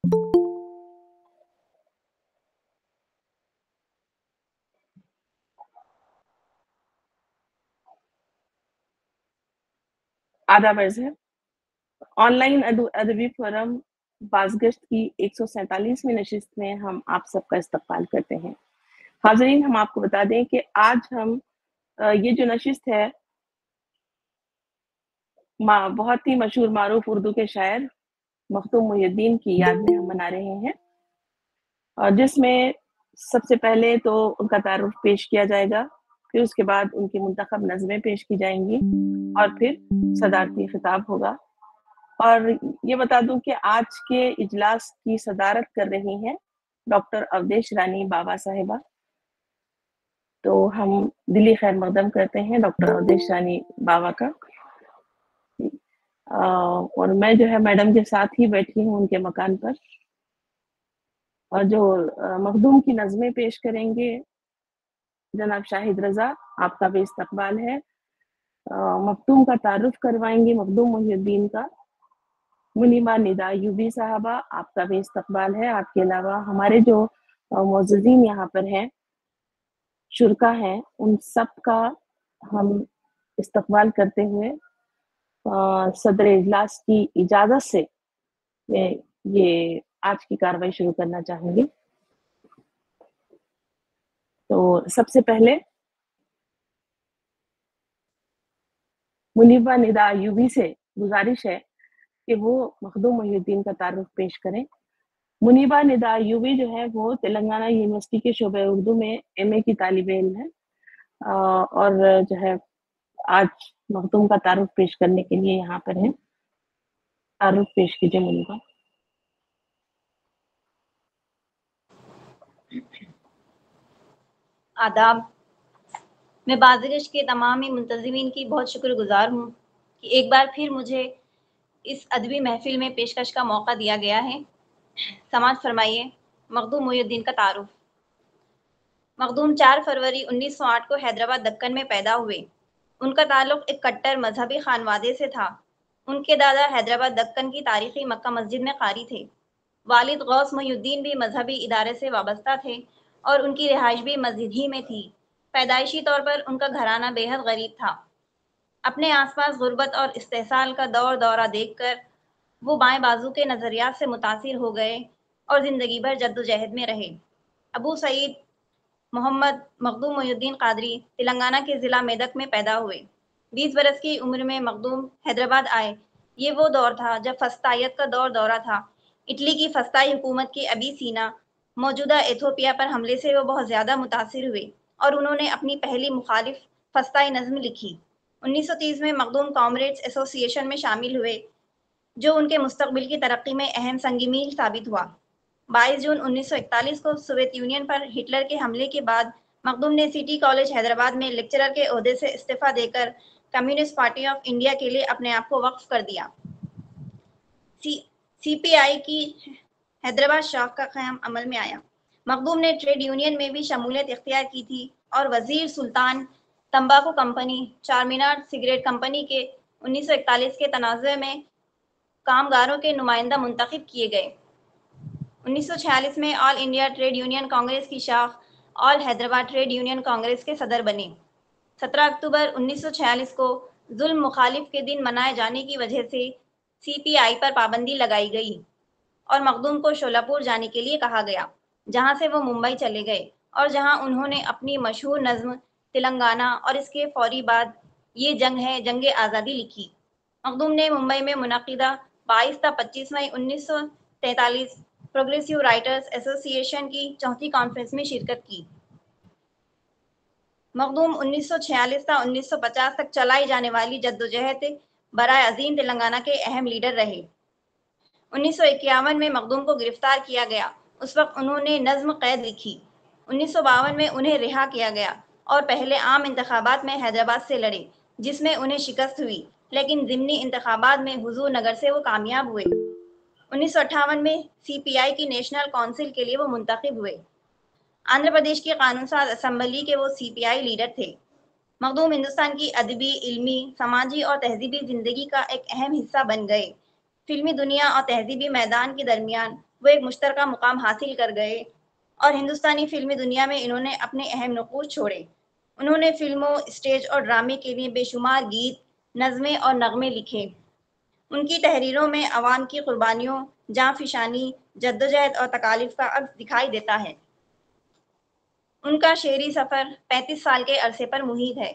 आदाब अर्ज़ है। ऑनलाइन अदबी फ़ोरम बाज़गश्त की 147वीं नशिस्त में हम आप सबका इस्तक़बाल करते हैं। हाज़रीन, हम आपको बता दें कि आज हम ये जो नशिस्त है बहुत ही मशहूर मारूफ़ उर्दू के शायर मख़दूम मुहिउद्दीन की याद में हम मना रहे हैं, और जिसमें सबसे पहले तो उनका तारुफ़ पेश किया जाएगा, फिर उसके बाद उनकी मुंतख़ब नज़में पेश की जाएँगी और फिर सदारती ख़िताब होगा। और ये बता दूँ कि आज के इजलास की सदारत कर रही हैं डॉक्टर अवधेश रानी बाबा साहिबा। तो हम दिली खैर मक़दम करते हैं डॉक्टर अवधेश रानी बाबा का। और मैं जो है मैडम के साथ ही बैठी हूँ उनके मकान पर, और जो मखदूम की नज़में पेश करेंगे जनाब शाहिद रज़ा, आपका भी इस्तक़बाल है। मखदूम का तारुफ़ करवाएँगी मखदूम मुहिउद्दीन का मुनीबा निदा यूबी साहबा, आपका भी इस्तक़बाल है। आपके अलावा हमारे जो मुअज़्ज़िज़ीन यहाँ पर हैं, शुरका हैं, उन सब का हम इस्तक़बाल करते हुए सदर इजलास की इजाज़त से मैं ये आज की कार्रवाई शुरू करना चाहूँगी। तो सबसे पहले मुनीबा निदा यूबी से गुज़ारिश है कि वो मखदूम मुहिउद्दीन का तारुफ़ पेश करें। मुनीबा निदा यूबी जो है वो तेलंगाना यूनिवर्सिटी के शोबे उर्दू में एमए की तालिबे इल्म है, और जो है आज मखदूम का तारुफ़ पेश करने के लिए यहाँ पर हैं। तारुफ़ पेश कीजिए मुनीबा। आदाब। मैं बाज़गश्त के तमाम ही मुंतज़िमीन की बहुत शुक्रगुज़ार हूँ कि एक बार फिर मुझे इस अदबी महफ़िल में पेशकश का मौका दिया गया है। समाअत फ़रमाइए। मखदूम मुहिउद्दीन का तारुफ़। मखदूम 4 फरवरी 1908 को हैदराबाद दक्कन में पैदा हुए। उनका ताल्लुक़ एक कट्टर मजहबी ख़ानवादे से था। उनके दादा हैदराबाद दक्कन की तारीख़ी मक्का मस्जिद में क़ारी थे। वालिद गौस मुहिउद्दीन भी मजहबी इदारे से वाबस्ता थे और उनकी रिहाइश भी मस्जिद ही में थी। पैदाइशी तौर पर उनका घराना बेहद गरीब था। अपने आसपास गुर्बत और इस्तेहसाल का दौर दौरा देखकर वो बाएं बाजू के नज़रियात से मुतासिर हो गए और ज़िंदगी भर जद्दोजहद में रहे। अबू सईद मोहम्मद मखदूम मुहिउद्दीन क़ादरी तेलंगाना के ज़िला मेदक में पैदा हुए। 20 बरस की उम्र में मखदूम हैदराबाद आए। ये वो दौर था जब फस्तायत का दौर दौरा था। इटली की फस्ताई हुकूमत के अबीसीना मौजूदा एथोपिया पर हमले से वो बहुत ज़्यादा मुतासिर हुए और उन्होंने अपनी पहली मुखालिफ फस्ताई नज़्म लिखी। 1930 में मखदूम कॉमरेड्स एसोसिएशन में शामिल हुए, जो उनके मुस्तकबिल की तरक्की में अहम संग मील साबित हुआ। 22 जून 1941 को सोवियत यूनियन पर हिटलर के हमले के बाद मखदूम ने सिटी कॉलेज हैदराबाद में लेक्चरर के ओहदे से इस्तीफ़ा देकर कम्युनिस्ट पार्टी ऑफ इंडिया के लिए अपने आप को वक्फ कर दिया। सीपीआई की हैदराबाद शाख का क़याम अमल में आया। मखदूम ने ट्रेड यूनियन में भी शमूलियत इख्तियार की थी और वज़ीर सुल्तान तंबाकू कंपनी, चारमीनार सिगरेट कंपनी के 1941 के तनाज़े में कामगारों के नुमाइंदा मुंतखब किए गए। 1946 में all India trade union Congress की शाख all Hyderabad trade union Congress के सदर बने। 17 अक्टूबर 1946 को जुल्म मुखालिफ के दिन मनाए जाने की वजह से सीपीआई पर पाबंदी लगाई गई और मखदूम को शोलापुर जाने के लिए कहा गया, जहां से वो मुंबई चले गए और जहां उन्होंने अपनी मशहूर नज़्म तेलंगाना और इसके फौरी बाद ये जंग है जंग आज़ादी लिखी। मखदूम ने मुंबई में मुनक़िदा 22 ता 25 मई 1943 प्रोग्रेसिव राइटर्स एसोसिएशन की चौथी कॉन्फ्रेंस में शिरकत की। मखदूम 1946 ता 1950 तक चलाई जाने वाली जद्दोजहद बराए अजीम तेलंगाना के अहम लीडर रहे। 1951 में मखदूम को गिरफ्तार किया गया। उस वक्त उन्होंने नज़्म क़ैद लिखी। 1952 में उन्हें रिहा किया गया और पहले आम इंतखाबात में हैदराबाद से लड़े, जिसमें उन्हें शिकस्त हुई, लेकिन ज़िमनी इंतखाबात में हुजूर नगर से वो कामयाब हुए। 1958 में सीपीआई की नेशनल काउंसिल के लिए वो मुंतखब हुए। आंध्र प्रदेश की कानून साज असम्बली के वो सीपीआई लीडर थे। मखदूम हिंदुस्तान की अदबी, इल्मी, समाजी और तहजीबी ज़िंदगी का एक अहम हिस्सा बन गए। फिल्मी दुनिया और तहजीबी मैदान के दरमियान وہ ایک مشترکہ مقام حاصل کر گئے اور ہندوستانی فلمی دنیا میں انہوں نے اپنے اہم نقوش چھوڑے۔ انہوں نے فلموں، اسٹیج اور ڈرامے کے لیے بے شمار گیت، نظمیں اور نغمے لکھے۔ ان کی تحریروں میں عوام کی قربانیوں، جاں فشانی، جدوجہد اور تکالیف کا عکس دکھائی دیتا ہے۔ ان کا شعری سفر 35 سال کے عرصے پر محیط ہے۔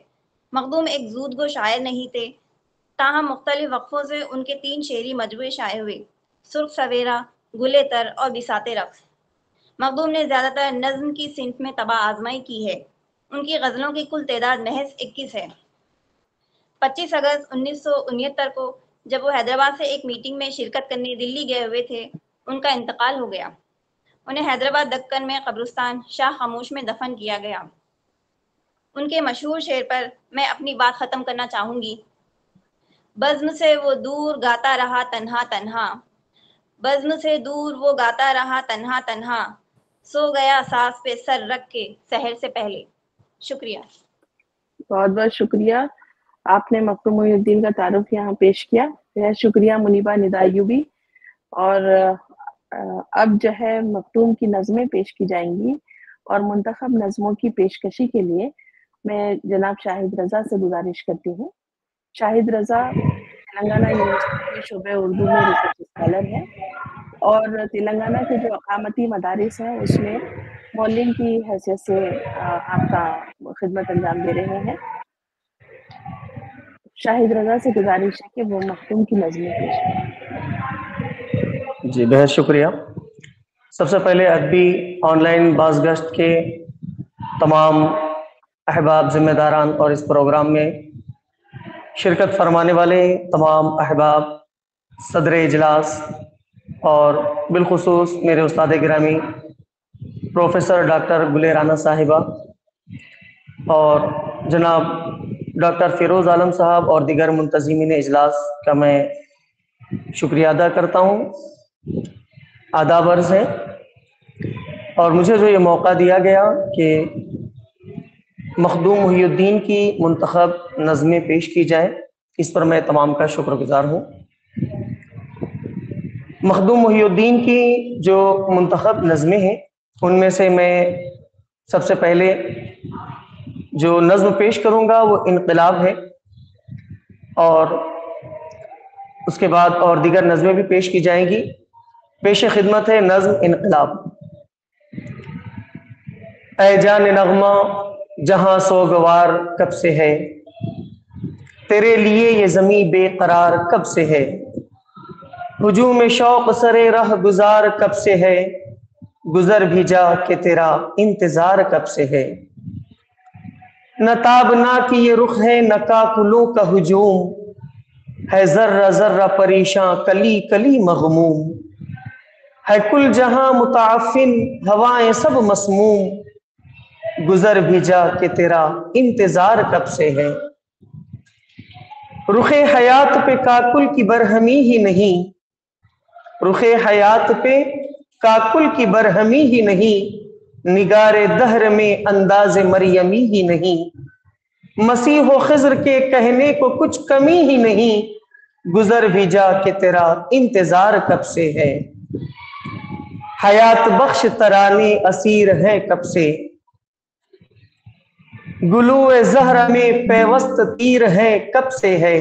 مخدوم ایک زود گو شاعر نہیں تھے، تاہم مختلف وقفوں سے ان کے 3 شعری مجموعے شائع ہوئے: سرخ سویرا، گلے تر اور بساط رقص۔ مخدوم نے زیادہ تر نظم کی صنف میں طبع آزمائی کی ہے۔ ان کی غزلوں کی کل تعداد محض 21 ہے۔ 25 اگست 1969 کو جب وہ حیدرآباد سے ایک میٹنگ میں شرکت کرنے دلی گئے ہوئے تھے، ان کا انتقال ہو گیا۔ انہیں حیدرآباد دکن میں قبرستان شاہ خاموش میں دفن کیا گیا۔ ان کے مشہور شعر پر میں اپنی بات ختم کرنا چاہوں گی: بزم سے وہ دور گاتا رہا تنہا تنہا، بزم سے دور وہ گاتا رہا تنہا تنہا، سو گیا ساز پہ سر رکھ کے سحر سے پہلے۔ شکریہ۔ بہت بہت شکریہ، آپ نے مخدوم محی الدین کا تعارف یہاں پیش کیا۔ بہت شکریہ منیبہ ندا ایوبی۔ اور اب جو ہے مخدوم کی نظمیں پیش کی جائیں گی، اور منتخب نظموں کی پیشکشی کے لیے میں جناب شاہد رضا سے گزارش کرتی ہوں۔ شاہد رضا تلنگانہ یونیورسٹی میں شعبہ اردو میں ریسرچ اسکالر ہے، اور تلنگانہ کے جو اقامتی مدارس ہیں اس میں معلم کی حیثیت سے آپ کا خدمت انجام دے رہے ہیں۔ شاہد رضا سے گزارش ہے کہ وہ مخدوم کی نظمیں پیش کریں۔ جی بہت شکریہ۔ سب سے پہلے ادبی آن لائن بازگشت کے تمام احباب، ذمہ داران اور اس پروگرام میں شرکت فرمانے والے تمام احباب، صدر اجلاس اور بالخصوص میرے استاد گرامی پروفیسر ڈاکٹر گلے رانا صاحبہ اور جناب ڈاکٹر فیروز عالم صاحب اور دیگر منتظمین اجلاس کا میں شکریہ ادا کرتا ہوں، آداب عرض ہے۔ اور مجھے جو یہ موقع دیا گیا کہ مخدوم محی الدین کی منتخب نظمیں پیش کی جائیں، اس پر میں تمام کا شکر گزار ہوں۔ مخدوم محی الدین کی جو منتخب نظمیں ہیں ان میں سے میں سب سے پہلے جو نظم پیش کروں گا وہ انقلاب ہے، اور اس کے بعد اور دیگر نظمیں بھی پیش کی جائیں گی۔ پیش خدمت ہے نظم انقلاب۔ اے جان نغمہ جہاں سوگوار کب سے ہے، تیرے لیے یہ زمیں بے قرار کب سے ہے، ہجوم شوق سرے رہ گزار کب سے ہے، گزر بھی جا کہ تیرا انتظار کب سے ہے، نہ تابنا کی یہ رخ ہے نہ کاکلوں کا ہجوم، ہے ذرہ ذرہ پریشاں کلی کلی مغموم، ہے کل جہاں متعفن ہوائیں سب مسموم، گزر بھی جا کہ تیرا انتظار کب سے ہے، رخ حیات پہ کاکل کی برہمی ہی نہیں، رخ حیات پہ کاکل کی برہمی ہی نہیں، نگار دہر میں انداز مریمی ہی نہیں، مسیح و خضر کے کہنے کو کچھ کمی ہی نہیں، گزر بھی جا کہ تیرا انتظار کب سے ہے، حیات بخش ترانے اسیر ہے کب سے، گلو زہر میں پیوست تیر ہے کب سے ہے،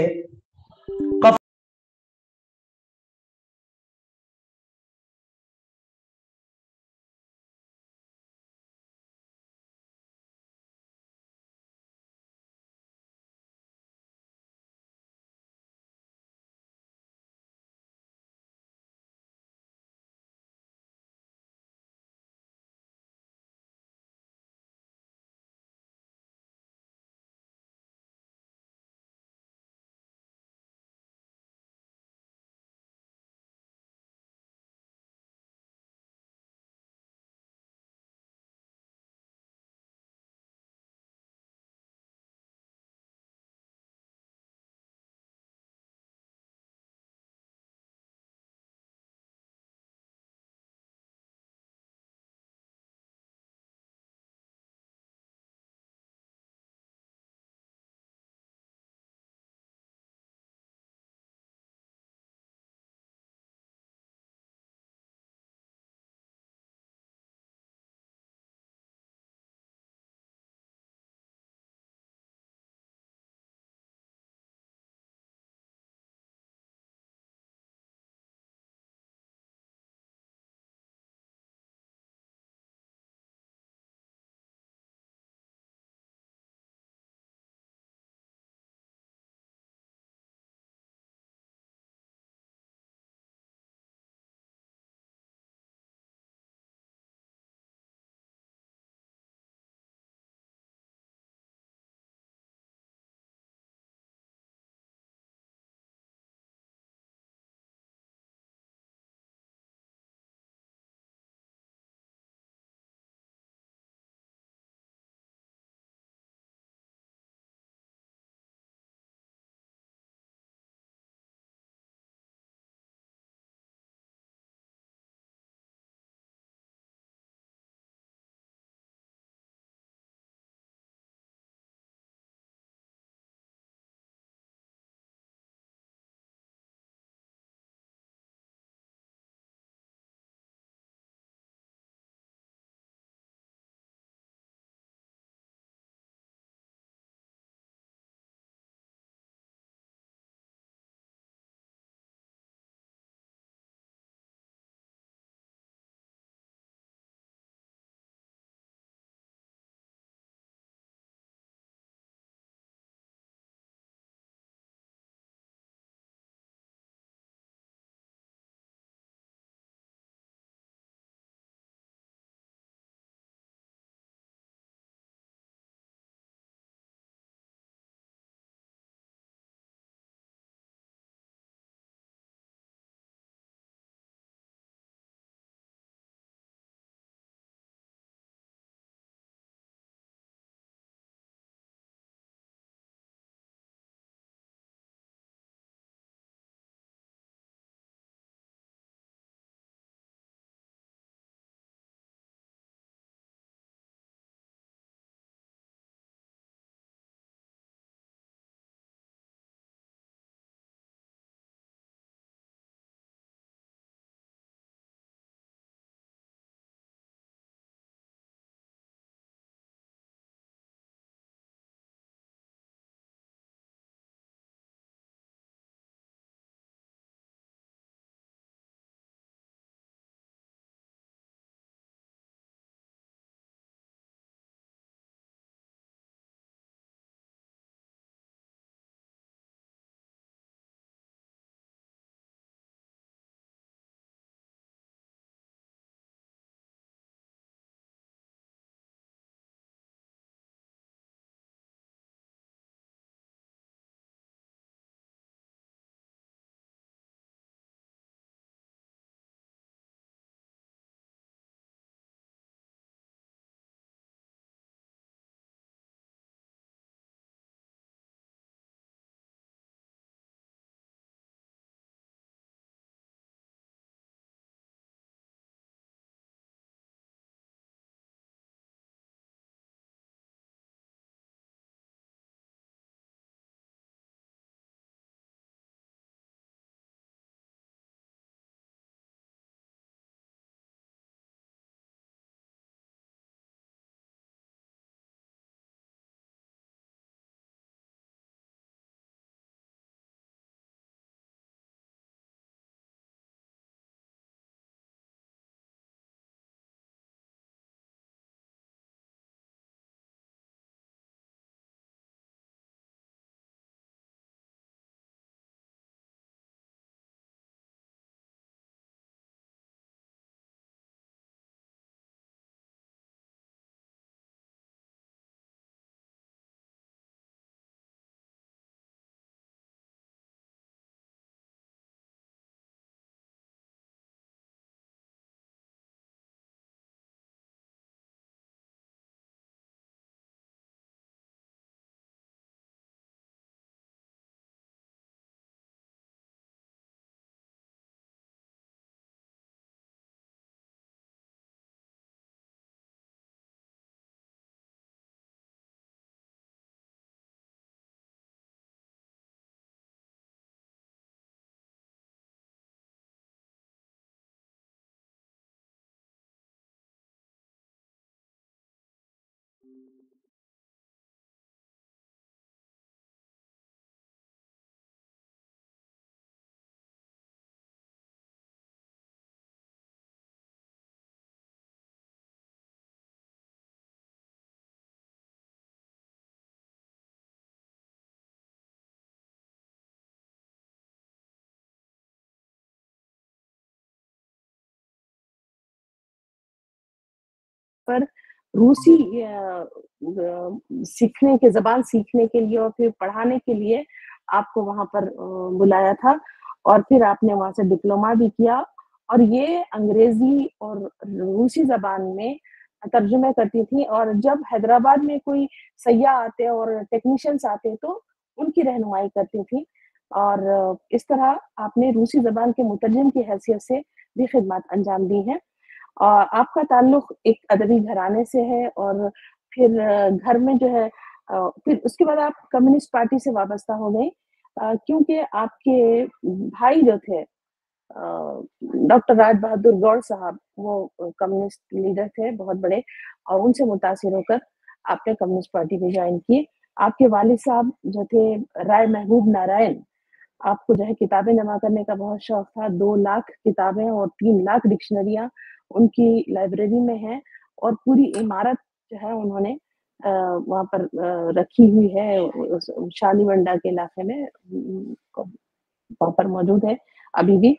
पर रूसी सीखने के ज़बान सीखने के लिए और फिर पढ़ाने के लिए आपको वहाँ पर बुलाया था और फिर आपने वहाँ से डिप्लोमा भी किया और ये अंग्रेज़ी और रूसी ज़बान में तर्जुमे करती थी और जब हैदराबाद में कोई सय्याह आते और टेक्नीशियंस आते तो उनकी रहनुमाई करती थी और इस तरह आपने रूसी ज़बान के मुतरजम की हैसियत से भी खिदमत अंजाम दी हैं। आपका ताल्लुक एक अदबी घराने से है और फिर घर में जो है फिर उसके बाद आप कम्युनिस्ट पार्टी से वाबस्ता हो गई क्योंकि आपके भाई जो थे डॉक्टर राज बहादुर गौड़ साहब वो कम्युनिस्ट लीडर थे बहुत बड़े और उनसे मुतासिर होकर आपने कम्युनिस्ट पार्टी में ज्वाइन की। आपके वालिद साहब जो थे राय महबूब नारायण, आपको जो है किताबें जमा करने का बहुत शौक था। 2 लाख किताबें और 3 लाख डिक्शनरियाँ उनकी लाइब्रेरी में हैं और पूरी इमारत जो है उन्होंने वहाँ पर रखी हुई है उस शालीवंडा के इलाके में वहाँ पर मौजूद है अभी भी।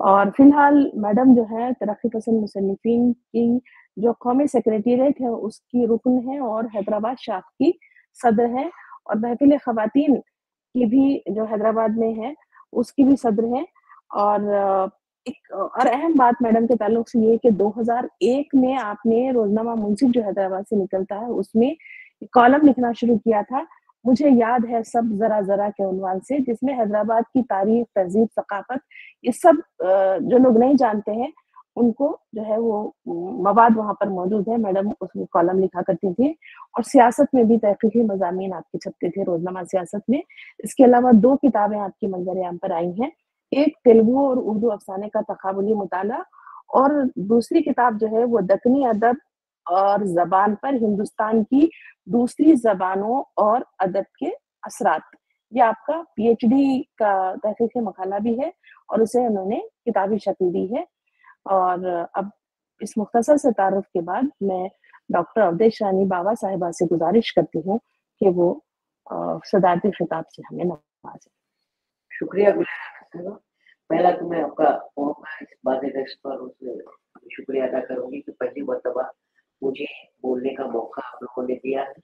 और फिलहाल मैडम जो है तरक्की पसंद मुसन्निफीन की जो कौमी सेक्रेटेरिएट है उसकी रुकन है और हैदराबाद शाख की सदर है और महफिल ख़वातीन की भी जो हैदराबाद में है उसकी भी सदर है। और एक और अहम बात मैडम के ताल्लुक से ये है कि 2001 में आपने रोजनामा मुंसिफ जो हैदराबाद से निकलता है उसमें कॉलम लिखना शुरू किया था, मुझे याद है सब जरा जरा के उन्वान से, जिसमें हैदराबाद की तारीख, तहजीब, सकाफत ये सब जो लोग नहीं जानते हैं उनको जो है वो मवाद वहाँ पर मौजूद है। मैडम उसमें कॉलम लिखा करती थी और सियासत में भी तहकीकी मज़ामीन आपके छपते थे रोजनामा सियासत में। इसके अलावा 2 किताबें आपकी मंजर-ए-आम पर आई हैं, एक तेलुगु और उर्दू अफसाने का तकाबुली मुताला और दूसरी किताब जो है वो दक्कनी अदब और ज़बान पर हिंदुस्तान की दूसरी ज़बानों और अदब के असरात। ये आपका पीएचडी का तहकीकी मकाला भी है और उसे उन्होंने किताबी शक्ल दी है। और अब इस मुख्तसर से तारुफ के बाद मैं डॉक्टर अवधेश रानी बाबा साहिबा से गुजारिश करती हूँ कि वो सदारती खिताब से हमें नवाजें। शुक्रिया गुलजार। पहला तो मैं आपका इस बाज़ पर उससे शुक्रिया अदा करूंगी कि पहली मरतबा मुझे बोलने का मौका आप लोगों ने दिया है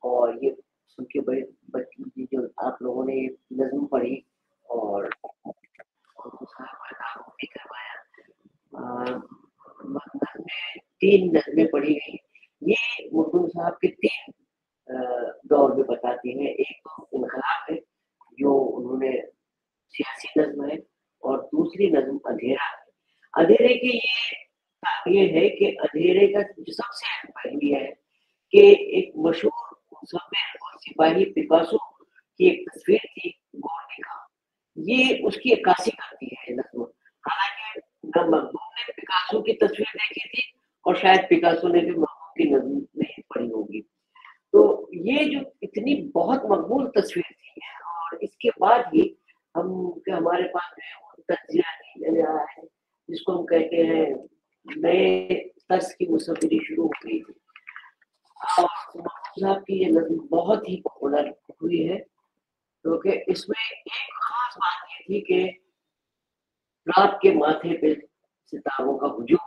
और ये सुन के बड़ी जो आप लोगों ने नज़्म पढ़ी और भी करवाया। 3 नज़में पढ़ी गई, ये मुर्दुम साहब के 3 दौर में बताती हैं। एक तो इनकलाब है जो उन्होंने सियासी नज़्म है और दूसरी नज़्म अंधेरा है। अंधेरे के ये है कि अंधेरे का जो सबसे अहम पहलू है कि एक मशहूर मुसव्विर और सिपाही पिकासो की एक तस्वीर थी गोर्निका, ये उसकी अक्कासी करती है नज़्म। हालांकि मखदूम ने पिकासो की तस्वीर देखी थी और शायद पिकासो ने भी मखदूम की नज़्म नहीं पढ़ी होगी, तो ये जो इतनी बहुत मकबूल तस्वीर थी और इसके बाद ही हमारे पास तज्जिया है जिसको हम कहते हैं नए तर्ज की मुसव्विरी शुरू हो गई थी और साहब की ये नज़्म बहुत ही पॉपुलर हुई है क्योंकि इसमें एक खास बात ये थी कि रात के माथे पे सितारों का हुजूम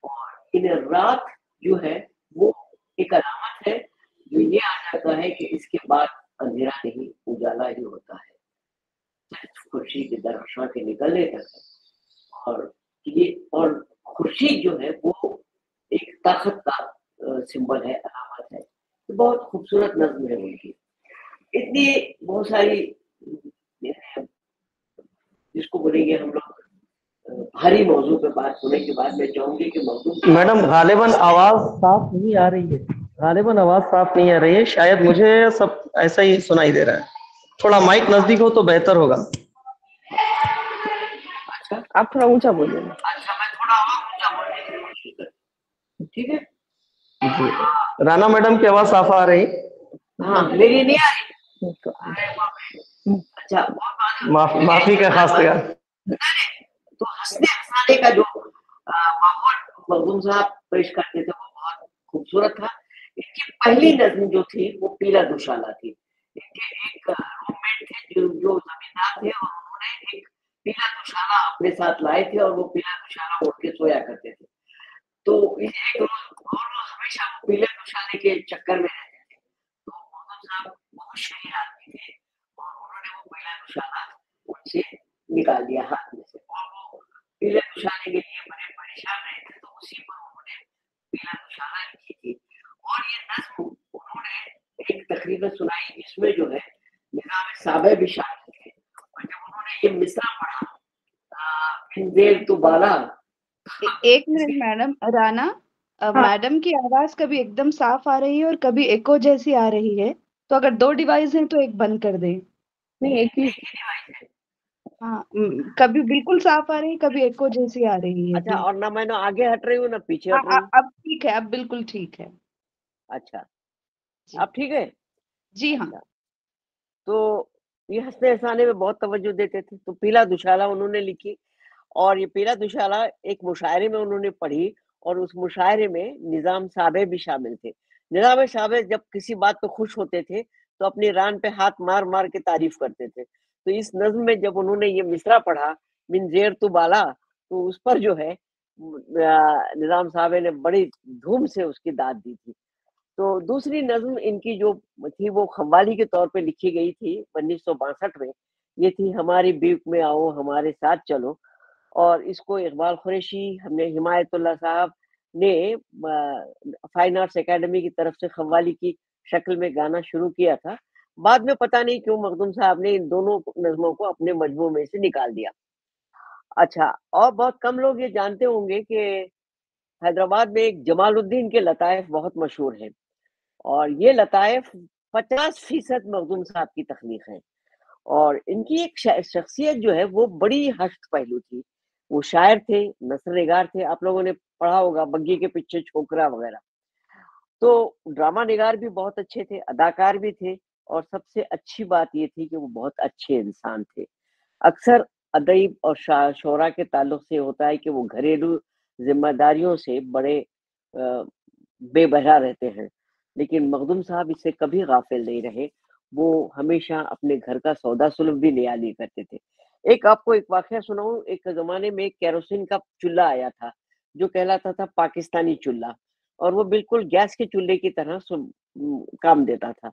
और इन रात जो है वो एक अलामत है जो ये आ जाता है कि इसके बाद अंधेरा नहीं उजाला ही होता है खुर्शीद के दरख्शां के निकलने तक। और ये और खुर्शीद जो है वो एक ताकत का सिंबल है, अलामत है। तो बहुत खूबसूरत नज़्म है उनकी। इतनी बहुत सारी जिसको बोलेंगे हम लोग भारी मौजू पे बात होने के बाद मैं चाहूंगी कि मौजू मैडम गालिबन आवाज साफ नहीं आ रही है, गालिबन आवाज साफ नहीं आ रही है, शायद मुझे सब ऐसा ही सुनाई दे रहा है। थोड़ा माइक नजदीक हो तो बेहतर होगा। अच्छा, आप थोड़ा ऊंचा बोलिए। अच्छा, मैं थोड़ा और ऊंचा बोलने की कोशिश करूं, ठीक है जी। राना मैडम की आवाज साफ आ रही? हाँ, मेरी नहीं आ रही। अच्छा, माफी का खास तौर। तो हंसने हंसाने का जो माहौल मखदूम साहब पेश करते थे वो बहुत खूबसूरत था। इनकी पहली नज़्म जो थी वो पीला दुशाला थी। इनके एक रूममेट थे जो जमींदार थे और उन्होंने एक पीला दुशाला अपने साथ लाए थे और वो पीला दुशाला ओढ़ के सोया करते थे। तो एक रोज पीले दुशाले के चक्कर में रहते थे। तो मौदूद साहब बहुत शरीर आदमी थे और उन्होंने वो पीला दुशाला उनसे निकाल दिया हाथ में से, और वो पीले दुशाले के लिए बड़े परेशान रहे थे, तो उसी पर उन्होंने पीला दुशाला लिखी थी। और ये नज्म उन्होंने एक तकरीबन सुनाई जिसमें जो है निज़ाम साबे भी शामिल थे। और जब उन्होंने ये मिसरा पढ़ा मिन ज़ेर तो बाला, एक मिनट मैडम, राना, मैडम की आवाज कभी एकदम साफ आ रही है और कभी एको जैसी आ रही है, तो अगर 2 डिवाइस हैं तो एक बंद कर दें। नहीं, एक ही डिवाइस है। हाँ, कभी बिल्कुल साफ आ रही है, कभी एको जैसी आ रही है। अच्छा, और ना मैं ना आगे हट रही हूँ ना पीछे हाँ, हट रही हूँ। अब ठीक है, अब बिल्कुल ठीक है। अच्छा, जी। अब ठीक है। जी हाँ। अच्छा, तो ये हंसने हंसाने में बहुत तवज्जो देते थे, तो पीला दुशाला उन्होंने लिखी, और ये पीला दुशाला एक मुशायरे में उन्होंने पढ़ी, और उस मुशायरे में निज़ाम साहब भी शामिल थे। निज़ाम साहब जब किसी बात पे खुश होते थे तो अपनी रान पे हाथ मार मार के तारीफ करते थे। तो इस नज्म में जब उन्होंने ये मिसरा पढ़ा मिन ज़ेर तू बाला, तो उस पर जो है निज़ाम साहब ने बड़ी धूम से उसकी दाद दी थी। तो दूसरी नज्म इनकी जो थी वो खव्वाली के तौर पे लिखी गई थी 1962 में। ये थी हमारी बीक में आओ हमारे साथ चलो, और इसको इकबाल कुरैशी, हमने हिमायतुल्लाह साहब ने फाइन आर्ट्स एकेडमी की तरफ से खव्वाली की शक्ल में गाना शुरू किया था। बाद में पता नहीं क्यों मखदूम साहब ने इन दोनों नज़्मों को अपने मजमू में से निकाल दिया। अच्छा, और बहुत कम लोग ये जानते होंगे कि हैदराबाद में एक जमालुद्दीन के लताइफ बहुत मशहूर हैं, और ये लताइफ 50% मखदूम साहब की तख्लीक है। और इनकी एक शख्सियत जो है वो बड़ी हश्त पहलू थी। वो शायर थे, नसर निगार थे, आप लोगों ने पढ़ा होगा बग्गी के पीछे छोकरा वगैरह। तो ड्रामा निगार भी बहुत अच्छे थे, अदाकार भी थे, और सबसे अच्छी बात ये थी कि वो बहुत अच्छे इंसान थे। अक्सर अदीब और शोरा के ताल्लुक से होता है कि वो घरेलू जिम्मेदारियों से बड़े बेबहरा रहते हैं, लेकिन मखदूम साहब इससे कभी गाफिल नहीं रहे। वो हमेशा अपने घर का सौदा सुलभ भी ले लिया करते थे। एक आपको एक वाकया सुनाऊं, एक ज़माने में एक केरोसिन का चूल्हा आया था, जो कहलाता था पाकिस्तानी चूल्हा, और वो बिल्कुल गैस के चूल्हे की तरह काम देता था।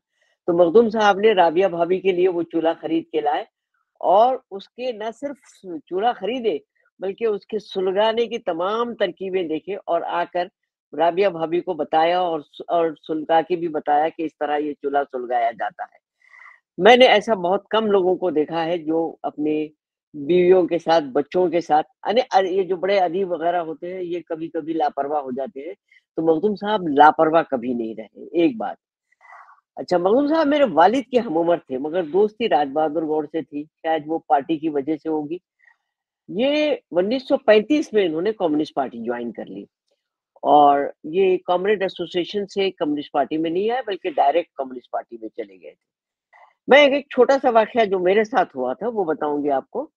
तो मखदूम साहब ने राबिया भाभी के लिए वो चूल्हा खरीद के लाए, और उसके न सिर्फ चूल्हा खरीदे बल्कि उसके सुलगाने की तमाम तरकीबें देखे, और आकर राबिया भाभी को बताया, और सुलगा के भी बताया कि इस तरह ये चूल्हा सुलगाया जाता है। मैंने ऐसा बहुत कम लोगों को देखा है जो अपने बीवियों के साथ, बच्चों के साथ, ये जो बड़े अदीब वगैरह होते हैं ये कभी-कभी लापरवाह हो जाते हैं, तो मखदूम साहब लापरवाह कभी नहीं रहे, एक बात। अच्छा, मखदूम साहब मेरे वालिद के हम-उम्र थे, मगर दोस्ती राज बहादुर गौड़ से थी, शायद वो पार्टी की वजह से होगी। ये 1935 में इन्होंने कम्युनिस्ट पार्टी ज्वाइन कर ली, और ये कॉमरेड एसोसिएशन से कम्युनिस्ट पार्टी में नहीं आए बल्कि डायरेक्ट कम्युनिस्ट पार्टी में चले गए थे। मैं एक छोटा-सा वाक़या जो मेरे साथ हुआ था वो बताऊँगी आपको।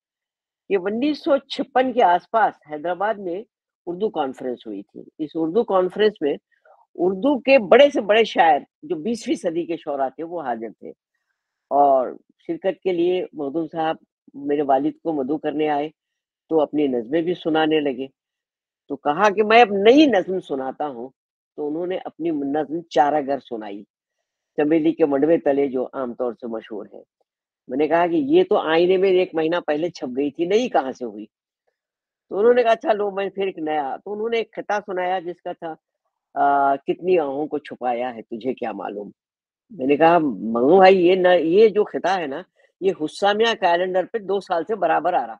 ये 1956 के आसपास हैदराबाद में उर्दू कॉन्फ्रेंस हुई थी। इस उर्दू कॉन्फ्रेंस में उर्दू के बड़े से बड़े शायर जो 20वीं सदी के शोरा थे वो हाज़िर थे, और शिरकत के लिए मखदूम साहब मेरे वालिद को मदऊ करने आए, तो अपनी नज़्में भी सुनाने लगे। तो कहा कि मैं अब नई नज़्म सुनाता हूँ, तो उन्होंने अपनी नज़्म चारागर सुनाई, चमेली के मंडवे तले, जो आमतौर से मशहूर है। मैंने कहा कि ये तो आईने में 1 महीना पहले छप गई थी, नई कहाँ से हुई? तो उन्होंने कहा अच्छा लो मैं फिर एक नया, तो उन्होंने एक खिता सुनाया जिसका था कितनी आहों को छुपाया है तुझे क्या मालूम। मैंने कहा मंगू भाई ये जो खिता है ना, ये हुस्सामिया कैलेंडर पे 2 साल से बराबर आ रहा।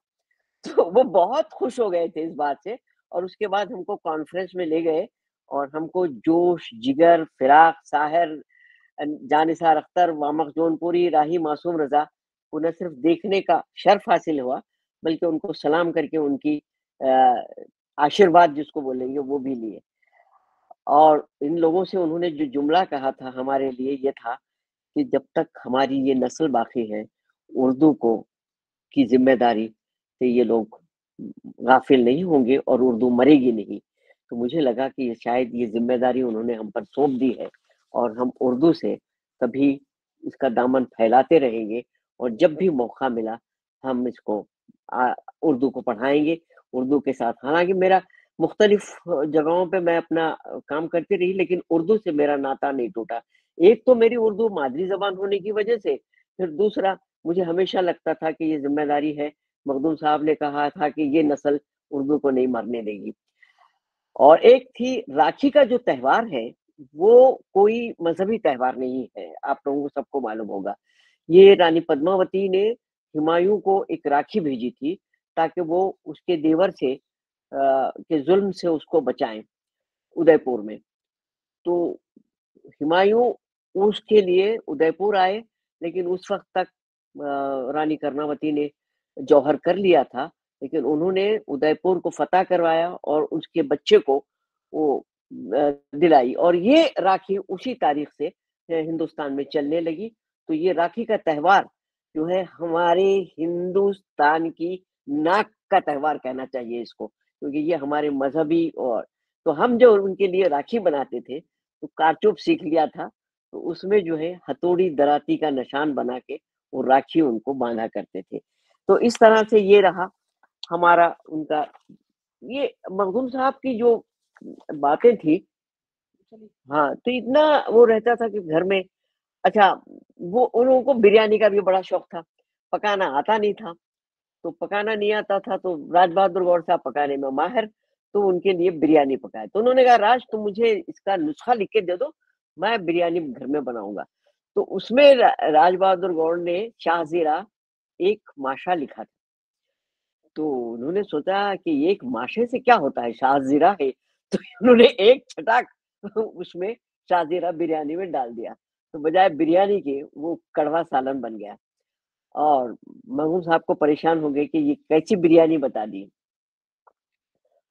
तो वो बहुत खुश हो गए थे इस बात से, और उसके बाद हमको कॉन्फ्रेंस में ले गए, और हमको जोश, जिगर, फिराक, साहिर, जानिसार अख्तर, वामक जौनपुरी, राही मासूम रज़ा को न सिर्फ देखने का शर्फ हासिल हुआ, बल्कि उनको सलाम करके उनकी आशीर्वाद जिसको बोलेंगे वो भी लिए। और इन लोगों से उन्होंने जो जुमला कहा था हमारे लिए ये था कि जब तक हमारी ये नस्ल बाकी है, उर्दू को की ज़िम्मेदारी से ये लोग गाफ़िल नहीं होंगे और उर्दू मरेगी नहीं। तो मुझे लगा कि ये शायद ये ज़िम्मेदारी उन्होंने हम पर सौंप दी है, और हम उर्दू से कभी इसका दामन फैलाते रहेंगे, और जब भी मौका मिला हम इसको उर्दू को पढ़ाएँगे। उर्दू के साथ हालाँकि मेरा مختلف جگہوں پہ میں اپنا کام کرتی رہی، لیکن اردو سے میرا ناتا نہیں ٹوٹا. ایک تو میری اردو مادری زبان ہونے کی وجہ سے، پھر دوسرا مجھے ہمیشہ لگتا تھا کہ یہ ذمہ داری ہے. مخدوم صاحب نے کہا تھا کہ یہ نسل اردو کو نہیں مرنے دے گی. اور ایک تھی راکھی کا جو تہوار ہے، وہ کوئی مذہبی تہوار نہیں ہے، آپ لوگوں کو سب کو معلوم ہوگا. یہ رانی پدماوتی نے ہمایوں کو ایک راکھی بھیجی تھی تاکہ وہ اس کے دیور سے کے ظلم سے اس کو بچائیں ادے پور میں. تو ہمایوں اس کے لیے ادے پور آئے، لیکن اس وقت تک رانی کرناوتی نے جوہر کر لیا تھا، لیکن انہوں نے ادے پور کو فتح کروایا اور اس کے بچے کو وہ دلائی، اور یہ راکھی اسی تاریخ سے ہندوستان میں چلنے لگی. تو یہ راکھی کا تہوار جو ہے ہمارے ہندوستان کی ناک کا تہوار کہنا چاہیے اس کو، کیونکہ یہ ہمارے مذہبی. اور تو ہم جو ان کے لیے راکھی بناتے تھے تو کارچوب سیکھ لیا تھا، تو اس میں جو ہے ہتھوڑی دراتی کا نشان بنا کے وہ راکھی ان کو باندھا کرتے تھے. تو اس طرح سے یہ رہا ہمارا ان کا. یہ مخدوم صاحب کی جو باتیں تھی، ہاں، تو اتنا وہ رہتا تھا کہ گھر میں. اچھا، وہ ان لوگوں کو بریانی کا بھی بڑا شوق تھا. پکانا آتا نہیں تھا، تو پکانا نہیں آتا تھا تو راج بہادر گوڑ صاحب پکانے میں ماہر، تو ان کے لیے بریانی پکائے. تو انہوں نے کہا راج تم مجھے اس کا نسخہ لکھ کے دے دو، میں بریانی گھر میں بناؤں گا. تو اس میں راج بہادر گوڑ نے شاہ زیرہ ایک ماشا لکھا تھا. تو انہوں نے سوچا کہ ایک ماشے سے کیا ہوتا ہے، شاہ زیرہ ہے. تو انہوں نے ایک چھٹاک اس میں شاہ زیرہ بریانی میں ڈال دیا، تو بجائے بریانی کے وہ کڑوا سالن بن گیا. اور محمود صاحب کو پریشان ہو گئے کہ یہ کیسی بریانی بتا دی.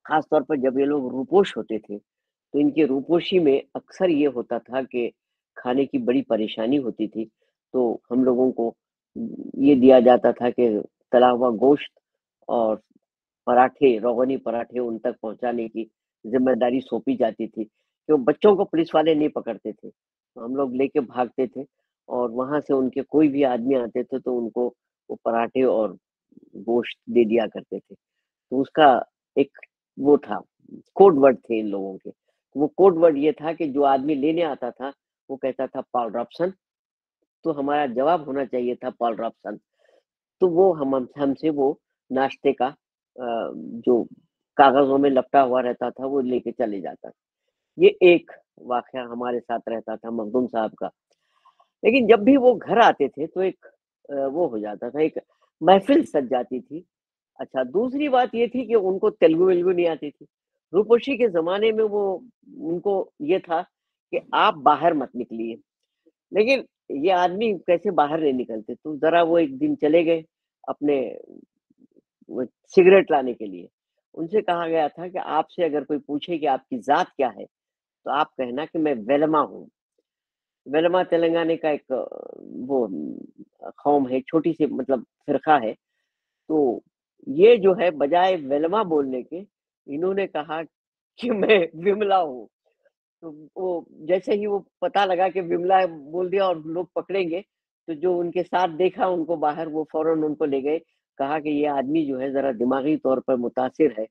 خاص طور پر جب یہ لوگ روپوش ہوتے تھے تو ان کے روپوشی میں اکثر یہ ہوتا تھا کہ کھانے کی بڑی پریشانی ہوتی تھی. تو ہم لوگوں کو یہ دیا جاتا تھا کہ تلا ہوا گوشت اور پراٹھے، روغنی پراٹھے ان تک پہنچانے کی ذمہ داری سونپی جاتی تھی. کہ بچوں کو پولیس والے نہیں پکڑتے تھے، ہم لوگ لے کے بھاگتے تھے، اور وہاں سے ان کے کوئی بھی آدمی آتے تھے تو ان کو وہ پراٹھے اور گوشت دے دیا کرتے تھے. تو اس کا ایک وہ تھا، کوڈ ورڈ تھے ان لوگوں کے. وہ کوڈ ورڈ یہ تھا کہ جو آدمی لینے آتا تھا وہ کہتا تھا پال رابسن، تو ہمارا جواب ہونا چاہیے تھا پال رابسن. تو وہ ہم سے وہ ناشتے کا جو کاغذوں میں لپٹا ہوا رہتا تھا وہ لے کے چلے جاتا تھا. یہ ایک واقعہ ہمارے ساتھ رہتا تھا مخدوم صاحب کا. لیکن جب بھی وہ گھر آتے تھے تو ایک وہ ہو جاتا تھا، ایک محفل سج جاتی تھی. اچھا، دوسری بات یہ تھی کہ ان کو تیلگو ویلگو نہیں آتی تھی. روپوشی کے زمانے میں وہ ان کو یہ تھا کہ آپ باہر مت نکلیے، لیکن یہ آدمی کیسے باہر نہیں نکلتے. تو ذرا وہ ایک دن چلے گئے اپنے سگریٹ لانے کے لیے. ان سے کہا گیا تھا کہ آپ سے اگر کوئی پوچھے کہ آپ کی ذات کیا ہے تو آپ کہنا کہ میں ویلما ہوں. ویلما تلنگانہ کا ایک وہ قوم ہے، چھوٹی سی مطلب فرقہ ہے. تو یہ جو ہے بجائے ویلما بولنے کے انہوں نے کہا کہ میں وملا ہوں. تو وہ جیسے ہی وہ پتا لگا کہ وملا بول دیا اور لوگ پکڑیں گے، تو جو ان کے ساتھ دیکھا ان کو باہر، وہ فوراً ان کو لے گئے. کہا کہ یہ آدمی جو ہے ذرا دماغی طور پر متاثر ہے،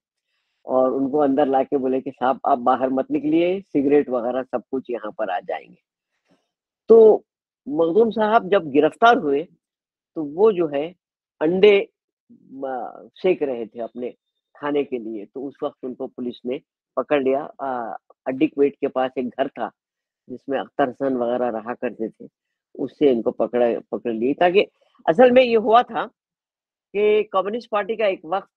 اور ان کو اندر لا کے بولے کہ صاحب آپ باہر مت نکلیے، سگریٹ وغیرہ سب کچھ یہاں پر آ جائیں گے. تو مخدوم صاحب جب گرفتار ہوئے تو وہ جو ہے انڈے سیک رہے تھے اپنے کھانے کے لیے. تو اس وقت ان کو پولیس نے پکڑ لیا. اڈیکویٹ کے پاس ایک گھر تھا جس میں اختر حسن وغیرہ رہا کرتے تھے، اس سے ان کو پکڑ لی. تاکہ اصل میں یہ ہوا تھا کہ کمیونسٹ پارٹی کا ایک وقت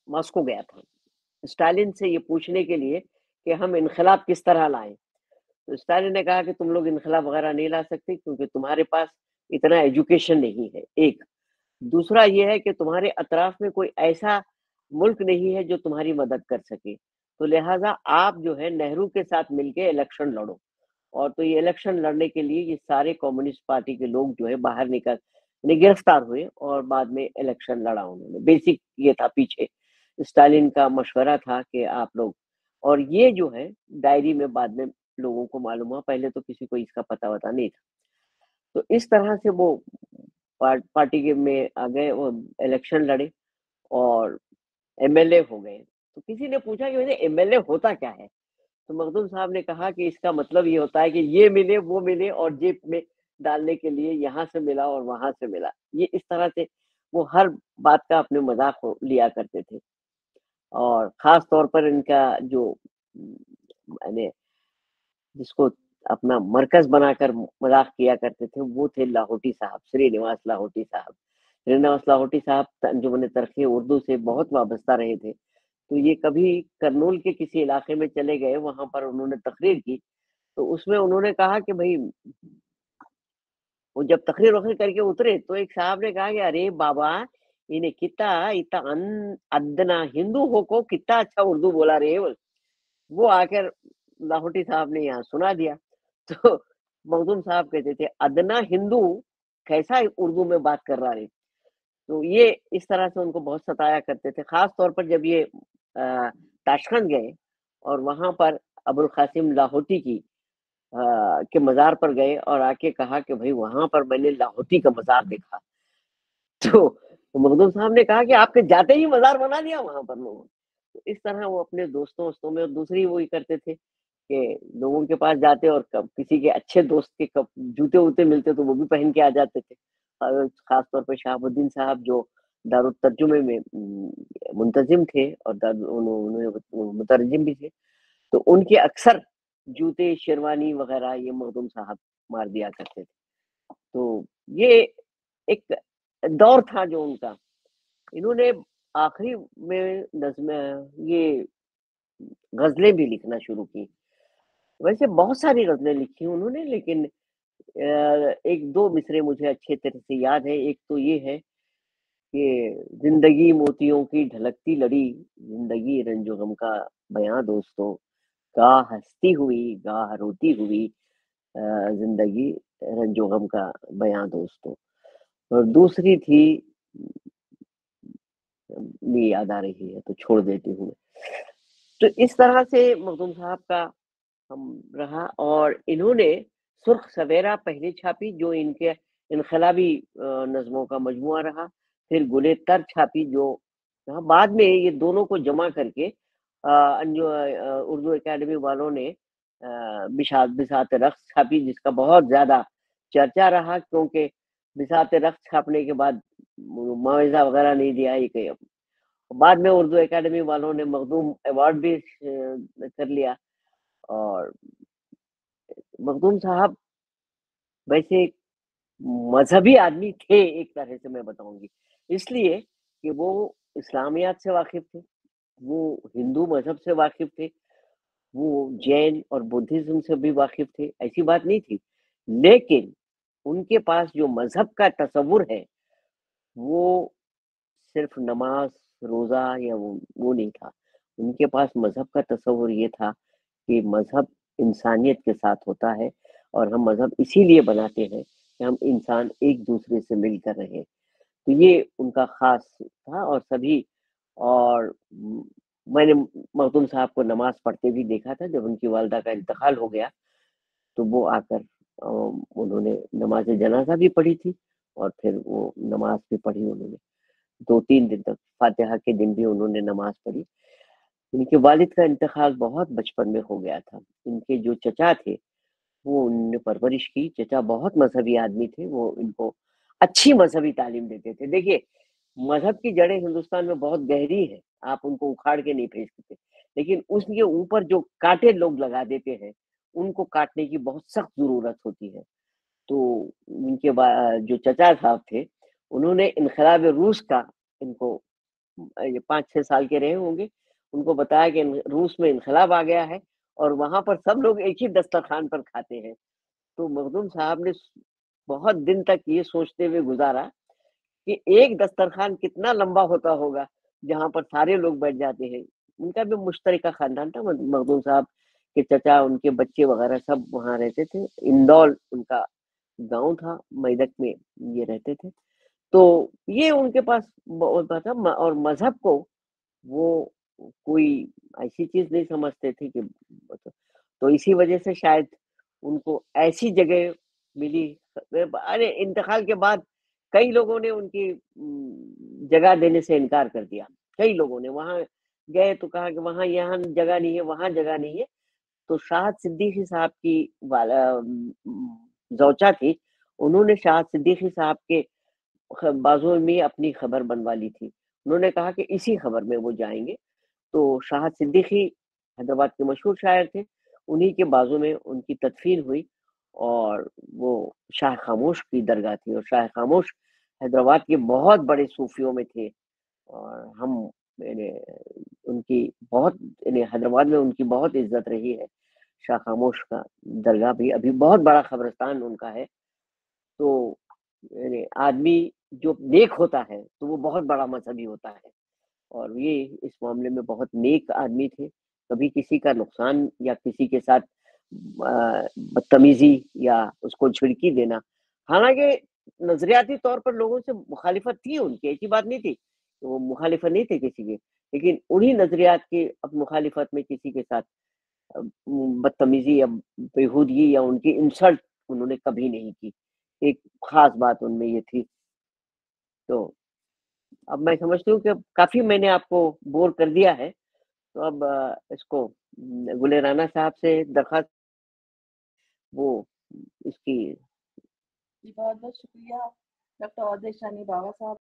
ماسکو گیا تھا اسٹالن سے یہ پوچھنے کے لیے کہ ہم انقلاب کس طرح لائیں. تو اسٹالن نے کہا کہ تم لوگ انقلاب وغیرہ نہیں لا سکتے کیونکہ تمہارے پاس اتنا ایجوکیشن نہیں ہے، ایک. دوسرا یہ ہے کہ تمہارے اطراف میں کوئی ایسا ملک نہیں ہے جو تمہاری مدد کر سکے. تو لہٰذا آپ جو ہے نہرو کے ساتھ مل کے الیکشن لڑو. اور تو یہ الیکشن لڑنے کے لیے یہ سارے کمیونسٹ پارٹی کے لوگ جو ہے باہر گرفتار ہوئے اور بعد میں الیکشن لڑا انہوں نے. بیسک یہ تھا پیچھے اسٹالن کا مشورہ تھا کہ آپ لوگ، اور یہ جو ہے ڈائری میں بعد میں لوگوں کو معلوم ہوا، پہلے تو کسی کو اس کا پتہ وتا نہیں تھا. تو اس طرح سے وہ پارٹی کے میں آ گئے، وہ الیکشن لڑے. اور MLA हो गए। तो किसी ने पूछा कि वैसे MLA होता क्या है? तो मखदूम साहब ने कहा कि इसका मतलब ये होता है कि ये मिले वो मिले और जेब में डालने के लिए यहाँ से मिला और वहां से मिला। ये इस तरह से वो हर बात का अपने मजाक लिया करते थे। और खास तौर पर इनका जो मैंने जिसको अपना मरकज बनाकर मजाक किया करते थे वो थे लाहौटी साहब, श्रीनिवास लाहौटी साहब। श्रीनिवास लाहौटी साहब अंजुमन तरक्की उर्दू से बहुत वाबस्ता रहे थे। तो ये कभी करनूल के किसी इलाके में चले गए, वहां पर उन्होंने तकरीर की। तो उसमें उन्होंने कहा कि भाई, वो जब तकरीर वकरीर करके उतरे तो एक साहब ने कहा कि अरे बाबा, इन्हें कितना इतना अदना हिंदू हो को कितना अच्छा उर्दू बोला रे। वो आकर लाहौटी साहब ने यहाँ सुना दिया। तो मखदूम साहब कहते थे, अदना हिंदू कैसा उर्दू में बात कर रहा है। तो ये इस तरह से उनको बहुत सताया करते थे। खास तौर पर जब ये ताशखंड गए और वहां पर अबुल कासिम लाहौटी की के मजार पर गए और आके कहा कि भाई वहां पर मैंने लाहौटी का मजार देखा। तो मखदूम साहब ने कहा कि आपके जाते ही मजार बना दिया वहां पर लोगों ने। तो इस तरह वो अपने दोस्तों दोस्तों में, और दूसरी वो ही करते थे कि लोगों के पास जाते और कब किसी के अच्छे दोस्त के कब जूते वूते मिलते तो वो भी पहन के आ जाते थे। और खास तौर पर शहाबुद्दीन साहब जो दारुल तर्जुमे में मुंतजिम थे और उन्होंने मुतरजिम भी थे, तो उनके अक्सर जूते शेरवानी वगैरह ये मखदूम साहब मार दिया करते थे। तो ये एक दौर था जो उनका। इन्होंने आखिरी में नज्म ये गजलें भी लिखना शुरू की। वैसे बहुत सारी गजलें लिखी उन्होंने, लेकिन एक दो मिसरे मुझे अच्छे तरह से याद है। एक तो ये है कि जिंदगी मोतियों की ढलकती लड़ी, जिंदगी रंजो गम का बयां दोस्तों, गाह हंसती हुई गाह रोती हुई, जिंदगी रंजो गम का बयां दोस्तों। और दूसरी थी, नहीं याद आ रही है तो छोड़ देती हूँ। तो इस तरह से मखदूम साहब का हम रहा। और इन्होंने सुर्ख सवेरा पहले छापी जो इनके इनकलाबी नज़मों का मजमुआ रहा। फिर गुले तर छापी जो बाद में ये दोनों को जमा करके उर्दू एकेडमी वालों ने बिसात रक्स छापी, जिसका बहुत ज्यादा चर्चा रहा, क्योंकि बिसात रक्स छापने के बाद मुआवजा वगैरह नहीं दिया। ये बाद में उर्दू एकेडमी वालों ने मखदूम अवार्ड भी कर लिया। और मखदूम साहब वैसे एक मजहबी आदमी थे, एक तरह से मैं बताऊंगी, इसलिए कि वो इस्लामियात से वाकिफ थे, वो हिंदू मजहब से वाकिफ थे, वो जैन और बुद्धिज्म से भी वाकिफ थे, ऐसी बात नहीं थी। लेकिन उनके पास जो मजहब का तस्वुर है वो सिर्फ नमाज रोजा या वो नहीं था। उनके पास मजहब का तस्वुर ये था कि मजहब इंसानियत के साथ होता है और हम मजहब इसीलिए बनाते हैं कि हम इंसान एक दूसरे से मिलकर रहें। तो ये उनका खास था। और सभी और मैंने मखदूम साहब को नमाज पढ़ते भी देखा था। जब उनकी वालदा का इंतकाल हो गया तो वो आकर उन्होंने नमाज जनाजा भी पढ़ी थी और फिर वो नमाज भी पढ़ी उन्होंने 2-3 दिन तक। फातिहा के दिन भी उन्होंने नमाज पढ़ी। इनके वालिद का इंतकाल बहुत बचपन में हो गया था। इनके जो चचा थे वो उन्होंने परवरिश की। चचा बहुत मजहबी आदमी थे, वो इनको अच्छी मजहबी तालीम देते थे। देखिए, मजहब की जड़ें हिंदुस्तान में बहुत गहरी है, आप उनको उखाड़ के नहीं फेंक सकते, लेकिन उसके ऊपर जो कांटे लोग लगा देते हैं उनको काटने की बहुत सख्त जरूरत होती है। तो इनके जो चचा साहब थे उन्होंने इनकलाब रूस का, इनको ये 5-6 साल के रहे होंगे, उनको बताया कि रूस में इनकलाब आ गया है और वहां पर सब लोग एक ही दस्तरखान पर खाते हैं। तो मखदूम साहब ने बहुत दिन तक ये सोचते हुए गुजारा कि एक दस्तरखान कितना लंबा होता होगा जहां पर सारे लोग बैठ जाते हैं। उनका भी मुश्तरका खानदान था। मखदूम साहब के चचा, उनके बच्चे वगैरह सब वहां रहते थे। इंदौल उनका गांव था, मैदक में ये रहते थे। तो ये उनके पास बहुत था। और मजहब को वो कोई ऐसी चीज नहीं समझते थे कि, तो इसी वजह से शायद उनको ऐसी जगह मिली। अरे इंतकाल के बाद कई लोगों ने उनकी जगह देने से इनकार कर दिया। کئی لوگوں نے وہاں گئے تو کہا کہ وہاں یہاں جگہ نہیں ہے، وہاں جگہ نہیں ہے. تو شاہد صدیقی صاحب کی زوجہ تھی، انہوں نے شاہد صدیقی صاحب کے بازو میں اپنی خبر بنوا لی تھی. انہوں نے کہا کہ اسی خبر میں وہ جائیں گے. تو شاہد صدیقی حیدرآباد کے مشہور شاعر تھے، انہی کے بازو میں ان کی تدفین ہوئی، اور وہ شاہ خاموش کی درگاہ تھی. اور شاہ خاموش حیدرآباد کے بہت بڑے صوفیوں میں تھے، اور ہم یعنی ان کی بہت یعنی حیدرآباد میں ان کی بہت عزت رہی ہے. شاہ خاموش کا درگاہ بھی ابھی بہت بڑا قبرستان ان کا ہے. تو یعنی آدمی جو نیک ہوتا ہے تو وہ بہت بڑا مذہبی ہوتا ہے، اور یہ اس معاملے میں بہت نیک آدمی تھے. کبھی کسی کا نقصان یا کسی کے ساتھ بدتمیزی یا اس کو جھڑکی دینا، حالانکہ نظریاتی طور پر لوگوں سے مخالفت تھی ان کی، ایسی بات نہیں تھی کہ وہ مخالفت نہیں تھے کسی کے، لیکن انہی نظریات کی مخالفت میں کسی کے ساتھ بدتمیزی یا بےہودگی یا ان کی انسلٹ انہوں نے کبھی نہیں کی. ایک خاص بات ان میں یہ تھی. تو اب میں سمجھتی ہوں کہ کافی میں نے آپ کو بور کر دیا ہے، تو اب اس کو گل رانا صاحب سے درخواست وہ اس کی. جی بہت بہت شکریہ ڈاکٹر عہدے شانی بابا صاحب.